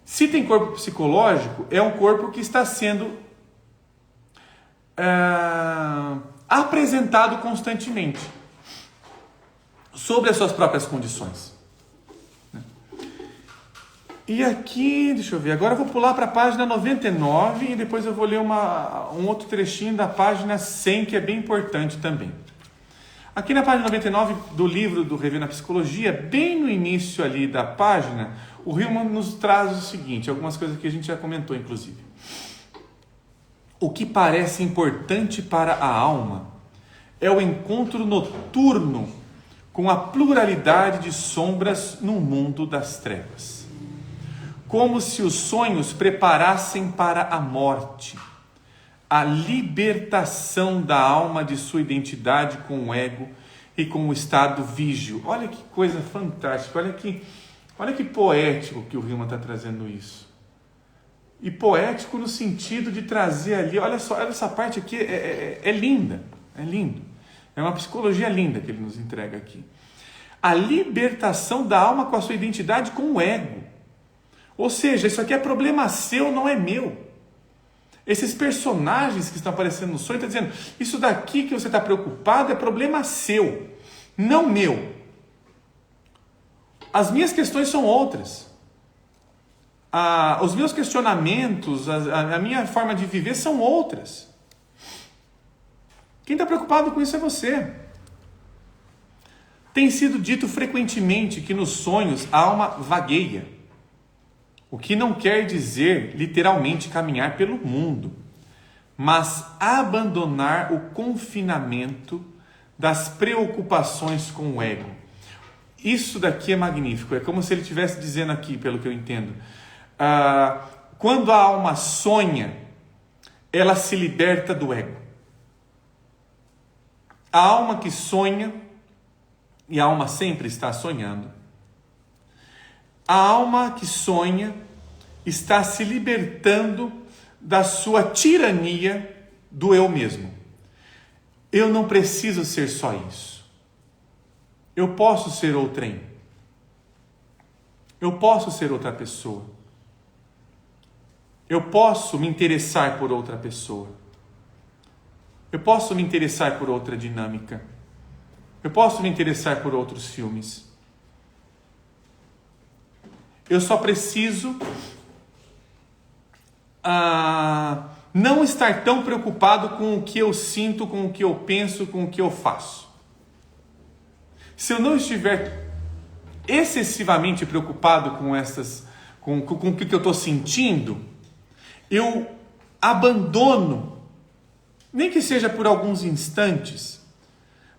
S1: Se tem corpo psicológico, é um corpo que está sendo apresentado constantemente sobre as suas próprias condições. E aqui, deixa eu ver, agora eu vou pular para a página 99 e depois eu vou ler um outro trechinho da página 100, que é bem importante também. Aqui na página 99 do livro do Revendo a Psicologia, bem no início ali da página, o Hillman nos traz o seguinte, algumas coisas que a gente já comentou, inclusive. O que parece importante para a alma é o encontro noturno com a pluralidade de sombras no mundo das trevas. Como se os sonhos preparassem para a morte, a libertação da alma de sua identidade com o ego e com o estado vígio. Olha que coisa fantástica, olha que poético que o Hillman está trazendo isso. E poético no sentido de trazer ali, olha só, essa parte aqui é linda, é lindo. É uma psicologia linda que ele nos entrega aqui. A libertação da alma com a sua identidade com o ego. Ou seja, isso aqui é problema seu, não é meu. Esses personagens que estão aparecendo no sonho estão dizendo, isso daqui que você está preocupado é problema seu, não meu. As minhas questões são outras. Os meus questionamentos, a minha forma de viver são outras. Quem está preocupado com isso é você. Tem sido dito frequentemente que nos sonhos a alma vagueia. O que não quer dizer, literalmente, caminhar pelo mundo, mas abandonar o confinamento das preocupações com o ego. Isso daqui é magnífico. É como se ele estivesse dizendo aqui, pelo que eu entendo. Quando a alma sonha, ela se liberta do ego. A alma que sonha, e a alma sempre está sonhando, a alma que sonha está se libertando da sua tirania do eu mesmo. Eu não preciso ser só isso. Eu posso ser outrem. Eu posso ser outra pessoa. Eu posso me interessar por outra pessoa. Eu posso me interessar por outra dinâmica. Eu posso me interessar por outros filmes. Eu só preciso não estar tão preocupado com o que eu sinto, com o que eu penso, com o que eu faço. Se eu não estiver excessivamente preocupado com o que eu estou sentindo, eu abandono, nem que seja por alguns instantes,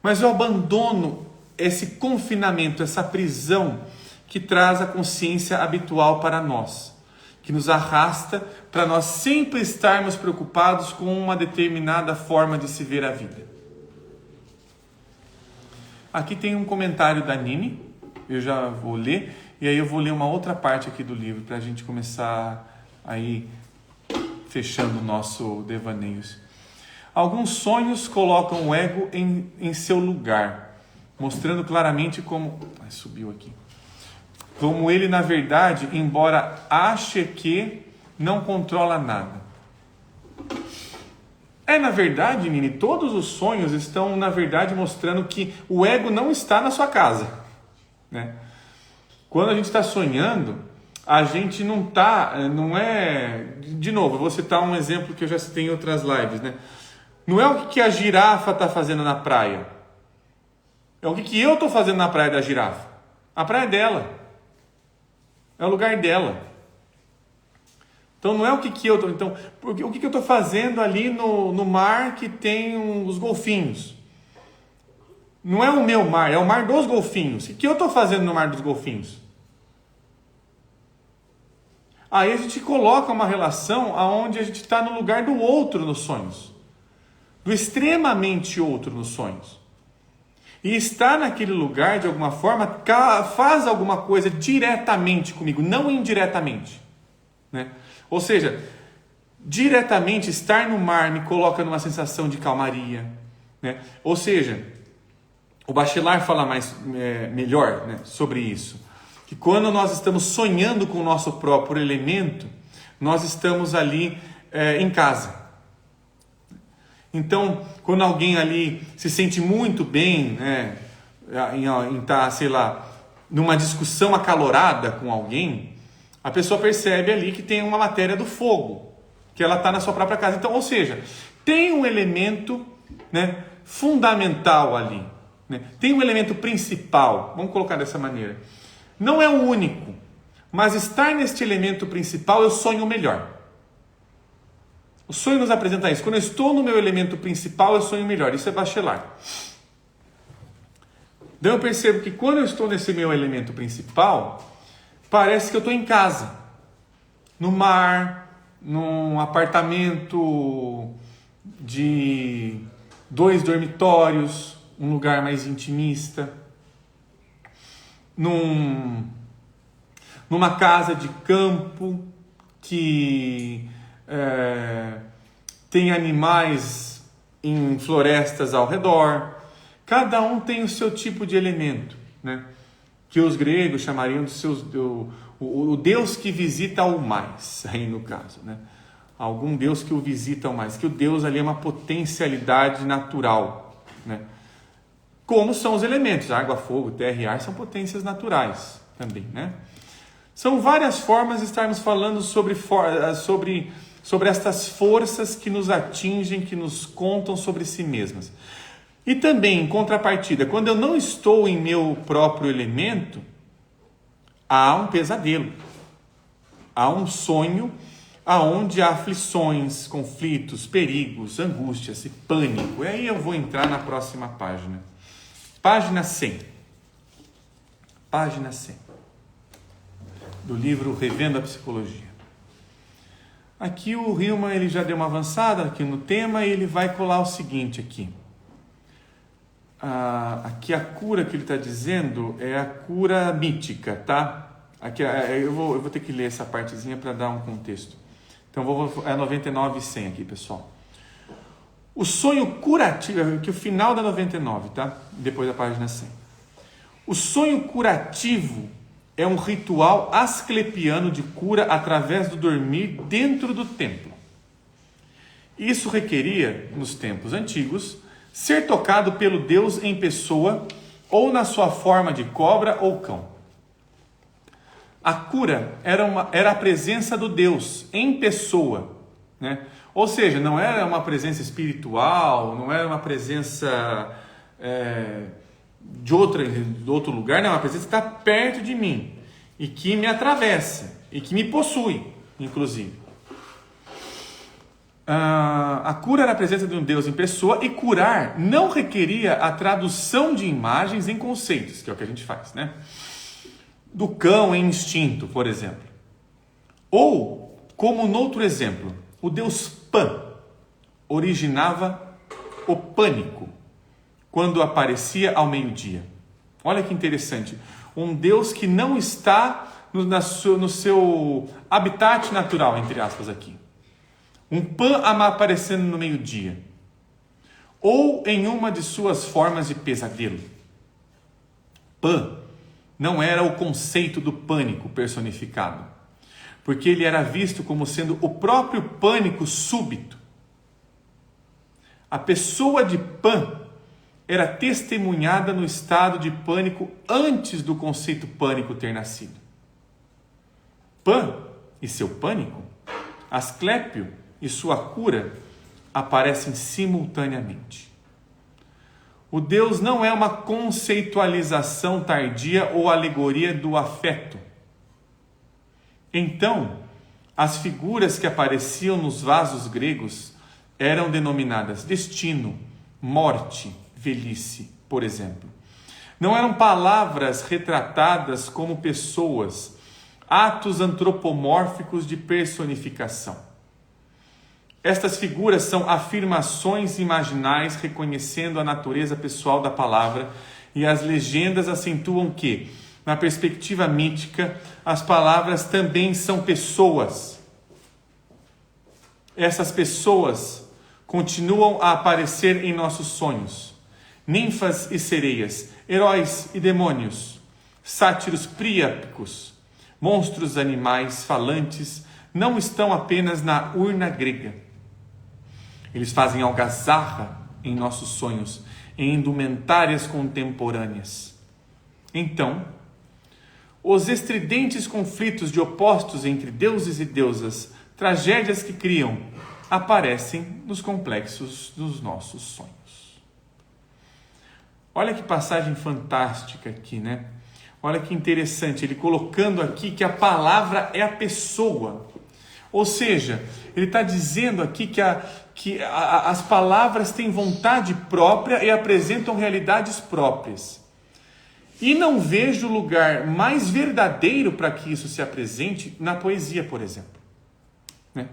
S1: mas eu abandono esse confinamento, essa prisão que traz a consciência habitual para nós, que nos arrasta para nós sempre estarmos preocupados com uma determinada forma de se ver a vida. Aqui tem um comentário da Nini, eu já vou ler, e aí eu vou ler uma outra parte aqui do livro, para a gente começar aí fechando o nosso devaneios. Alguns sonhos colocam o ego em seu lugar, mostrando claramente como... subiu aqui. Como ele, na verdade, embora ache que não controla nada. Na verdade, Nini, todos os sonhos estão, na verdade, mostrando que o ego não está na sua casa, né? Quando a gente está sonhando, a gente não é... De novo, eu vou citar um exemplo que eu já citei em outras lives, né? Não é o que a girafa está fazendo na praia. É o que eu estou fazendo na praia da girafa. A praia é dela. É o lugar dela. Então não é o que eu estou... Então, o que eu estou fazendo ali no mar que tem os golfinhos. Não é o meu mar, é o mar dos golfinhos. O que eu estou fazendo no mar dos golfinhos? Aí a gente coloca uma relação onde a gente está no lugar do outro nos sonhos. Do extremamente outro nos sonhos. E estar naquele lugar, de alguma forma, faz alguma coisa diretamente comigo, não indiretamente, né? Ou seja, diretamente estar no mar me coloca numa sensação de calmaria, né? Ou seja, o Bachelard fala melhor, né, sobre isso. Que quando nós estamos sonhando com o nosso próprio elemento, nós estamos ali em casa. Então, quando alguém ali se sente muito bem, né, em estar, sei lá, numa discussão acalorada com alguém, a pessoa percebe ali que tem uma matéria do fogo, que ela está na sua própria casa. Então, ou seja, tem um elemento, né, fundamental ali, né? Tem um elemento principal, vamos colocar dessa maneira. Não é o único, mas estar neste elemento principal eu sonho melhor. O sonho nos apresenta isso. Quando eu estou no meu elemento principal, eu sonho melhor. Isso é Bachelard. Então eu percebo que quando eu estou nesse meu elemento principal, parece que eu estou em casa. No mar, num apartamento de 2 dormitórios, um lugar mais intimista, numa casa de campo que tem animais em florestas ao redor. Cada um tem o seu tipo de elemento, né? Que os gregos chamariam de o Deus que visita ao mais, aí no caso, né? Algum Deus que o visita ao mais, que o Deus ali é uma potencialidade natural, né? Como são os elementos, água, fogo, terra e ar são potências naturais também, né? São várias formas de estarmos falando sobre estas forças que nos atingem, que nos contam sobre si mesmas. E também, em contrapartida, quando eu não estou em meu próprio elemento, há um pesadelo, há um sonho aonde há aflições, conflitos, perigos, angústias e pânico. E aí eu vou entrar na próxima página. Página 100. Página 100. Do livro Revendo a Psicologia. Aqui o Hillman ele já deu uma avançada aqui no tema e ele vai colar o seguinte aqui. Aqui a cura que ele está dizendo é a cura mítica, tá? Aqui, eu vou ter que ler essa partezinha para dar um contexto. Então, é 99 e 100 aqui, pessoal. O sonho curativo, que o final da 99, tá? Depois da página 100. O sonho curativo é um ritual asclepiano de cura através do dormir dentro do templo. Isso requeria, nos tempos antigos, ser tocado pelo Deus em pessoa ou na sua forma de cobra ou cão. A cura era a presença do Deus em pessoa, né? Ou seja, não era uma presença espiritual, não era uma presença de outro lugar, não, é uma presença que está perto de mim e que me atravessa e que me possui, inclusive. A cura era a presença de um Deus em pessoa, e curar não requeria a tradução de imagens em conceitos, que é o que a gente faz, né? Do cão em instinto, por exemplo. Ou, como noutro exemplo, o Deus Pan originava o pânico quando aparecia ao meio-dia. Olha que interessante. Um Deus que não está no seu habitat natural, entre aspas, aqui. Um Pan aparecendo no meio-dia. Ou em uma de suas formas de pesadelo. Pan não era o conceito do pânico personificado, porque ele era visto como sendo o próprio pânico súbito. A pessoa de Pan era testemunhada no estado de pânico antes do conceito pânico ter nascido. Pan e seu pânico, Asclépio e sua cura aparecem simultaneamente. O Deus não é uma conceitualização tardia ou alegoria do afeto. Então, as figuras que apareciam nos vasos gregos eram denominadas destino, morte, velhice, por exemplo. Não eram palavras retratadas como pessoas, atos antropomórficos de personificação. Estas figuras são afirmações imaginais reconhecendo a natureza pessoal da palavra, e as legendas acentuam que, na perspectiva mítica, as palavras também são pessoas. Essas pessoas continuam a aparecer em nossos sonhos. Ninfas e sereias, heróis e demônios, sátiros príapicos, monstros animais falantes não estão apenas na urna grega. Eles fazem algazarra em nossos sonhos, em indumentárias contemporâneas. Então, os estridentes conflitos de opostos entre deuses e deusas, tragédias que criam, aparecem nos complexos dos nossos sonhos. Olha que passagem fantástica aqui, né? Olha que interessante, ele colocando aqui que a palavra é a pessoa. Ou seja, ele está dizendo aqui que as palavras têm vontade própria e apresentam realidades próprias. E não vejo lugar mais verdadeiro para que isso se apresente na poesia, por exemplo. Né?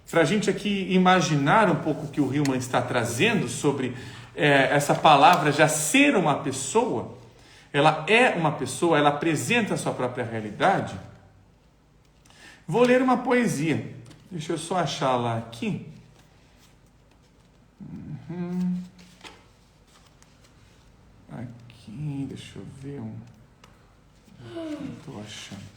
S1: para a gente aqui imaginar um pouco o que o Hillman está trazendo sobre essa palavra já ser uma pessoa, ela é uma pessoa, ela apresenta a sua própria realidade. Vou ler uma poesia. Deixa eu só achar lá aqui. Aqui, deixa eu ver. Estou achando.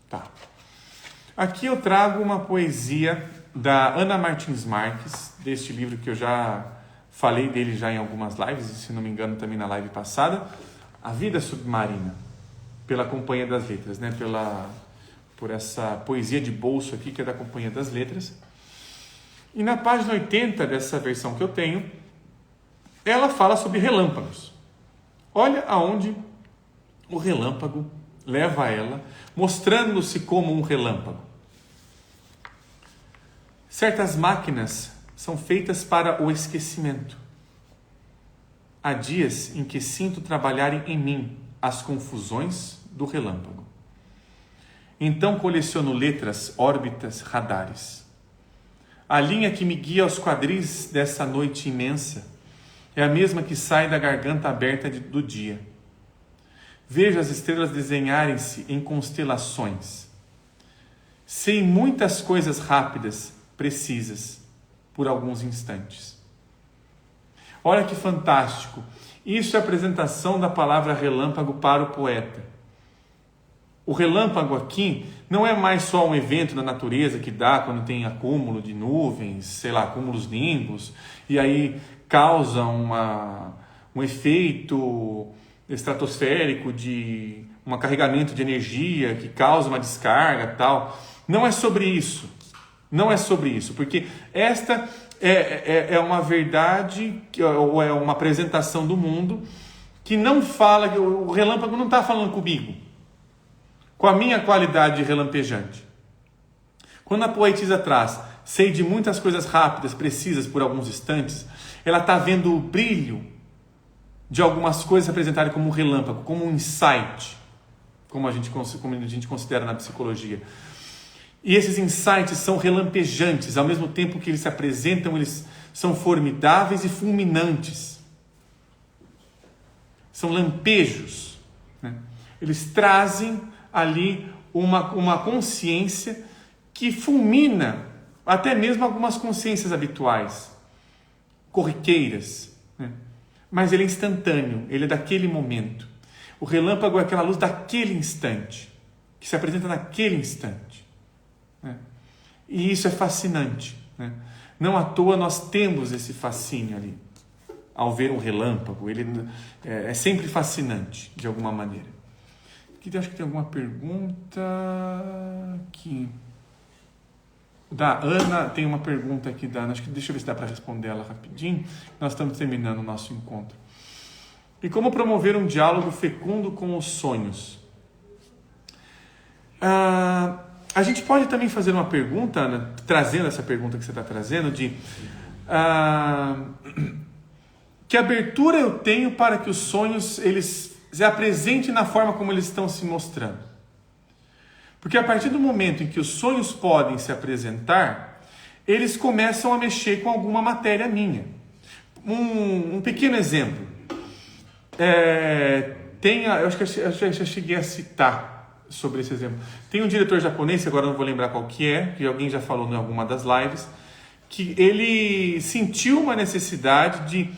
S1: Tá. Aqui eu trago uma poesia da Ana Martins Marques, deste livro que eu já falei dele já em algumas lives, e se não me engano também na live passada, A Vida Submarina, pela Companhia das Letras, né? Por essa poesia de bolso aqui, que é da Companhia das Letras. E na página 80 dessa versão que eu tenho, ela fala sobre relâmpagos. Olha aonde o relâmpago leva ela, mostrando-se como um relâmpago. Certas máquinas são feitas para o esquecimento. Há dias em que sinto trabalharem em mim as confusões do relâmpago. Então coleciono letras, órbitas, radares. A linha que me guia aos quadris dessa noite imensa é a mesma que sai da garganta aberta do dia. Vejo as estrelas desenharem-se em constelações. Sei muitas coisas rápidas, precisas, por alguns instantes. Olha que fantástico! Isso é a apresentação da palavra relâmpago para o poeta. O relâmpago aqui não é mais só um evento na natureza que dá quando tem acúmulo de nuvens, sei lá, acúmulos nimbus, e aí causa um efeito estratosférico de um carregamento de energia que causa uma descarga e tal. Não é sobre isso. Não é sobre isso, porque esta é uma verdade, ou é uma apresentação do mundo que não fala, o relâmpago não está falando comigo, com a minha qualidade de relampejante. Quando a poetisa traz, sei de muitas coisas rápidas, precisas por alguns instantes, ela está vendo o brilho de algumas coisas apresentarem como um relâmpago, como um insight, como a gente considera na psicologia. E esses insights são relampejantes, ao mesmo tempo que eles se apresentam, eles são formidáveis e fulminantes. São lampejos, né? Eles trazem ali uma consciência que fulmina até mesmo algumas consciências habituais, corriqueiras, né? Mas ele é instantâneo, ele é daquele momento. O relâmpago é aquela luz daquele instante, que se apresenta naquele instante. E isso é fascinante, né? Não à toa nós temos esse fascínio ali ao ver um relâmpago. Ele é sempre fascinante de alguma maneira. Aqui acho que tem alguma pergunta aqui da Ana. Tem uma pergunta aqui da Ana, acho que deixa eu ver se dá para responder ela rapidinho. Nós estamos terminando o nosso encontro. E como promover um diálogo fecundo com os sonhos? A gente pode também fazer uma pergunta, Ana, trazendo essa pergunta que você está trazendo, de que abertura eu tenho para que os sonhos eles se apresentem na forma como eles estão se mostrando. Porque a partir do momento em que os sonhos podem se apresentar, eles começam a mexer com alguma matéria minha. Um pequeno exemplo. Eu acho que eu já cheguei a citar sobre esse exemplo. Tem um diretor japonês, agora não vou lembrar qual que alguém já falou em alguma das lives, que ele sentiu uma necessidade de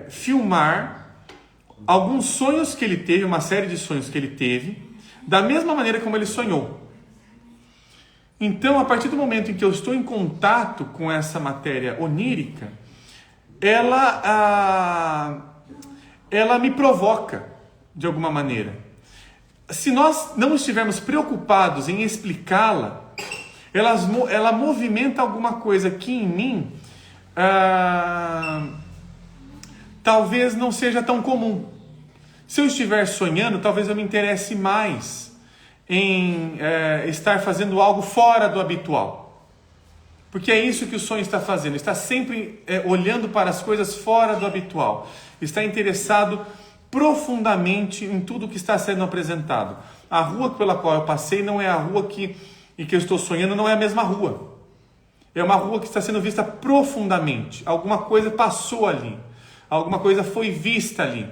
S1: filmar alguns sonhos que ele teve, uma série de sonhos que ele teve, da mesma maneira como ele sonhou. Então, a partir do momento em que eu estou em contato com essa matéria onírica, ela me provoca de alguma maneira. Se nós não estivermos preocupados em explicá-la, ela movimenta alguma coisa aqui em mim, talvez não seja tão comum. Se eu estiver sonhando, talvez eu me interesse mais em estar fazendo algo fora do habitual. Porque é isso que o sonho está fazendo, está sempre olhando para as coisas fora do habitual, está interessado profundamente em tudo que está sendo apresentado. A rua pela qual eu passei não é a rua que eu estou sonhando, não é a mesma rua. É uma rua que está sendo vista profundamente. Alguma coisa passou ali, alguma coisa foi vista ali.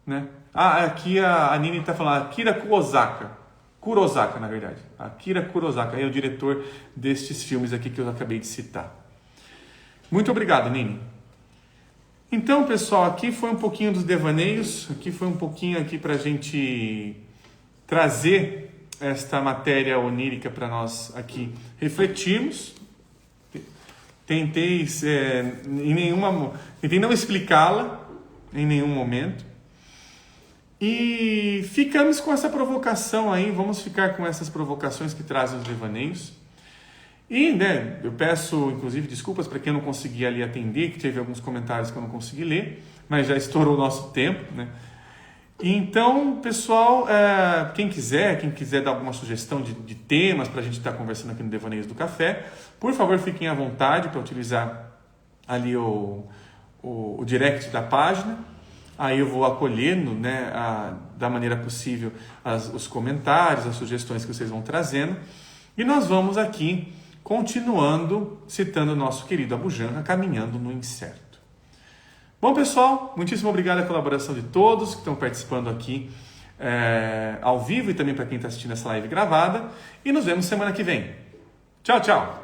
S1: Né? Aqui a Nini está falando, Akira Kurosaka, na verdade. Akira Kurosaka é o diretor destes filmes aqui que eu acabei de citar. Muito obrigado, Nini. Então, pessoal, aqui foi um pouquinho dos devaneios, aqui foi um pouquinho aqui para a gente trazer esta matéria onírica para nós aqui refletirmos. Tentei não explicá-la em nenhum momento. E ficamos com essa provocação aí, vamos ficar com essas provocações que trazem os devaneios. E, né, eu peço, inclusive, desculpas para quem eu não consegui ali atender, que teve alguns comentários que eu não consegui ler, mas já estourou o nosso tempo, né? Então, pessoal, quem quiser dar alguma sugestão de temas para a gente estar conversando aqui no Devaneios do Café, por favor, fiquem à vontade para utilizar ali o direct da página. Aí eu vou acolhendo, né, da maneira possível os comentários, as sugestões que vocês vão trazendo. E nós vamos aqui continuando citando o nosso querido Abu Janra, Caminhando no Incerto. Bom, pessoal, muitíssimo obrigado à colaboração de todos que estão participando aqui ao vivo e também para quem está assistindo essa live gravada. E nos vemos semana que vem. Tchau, tchau!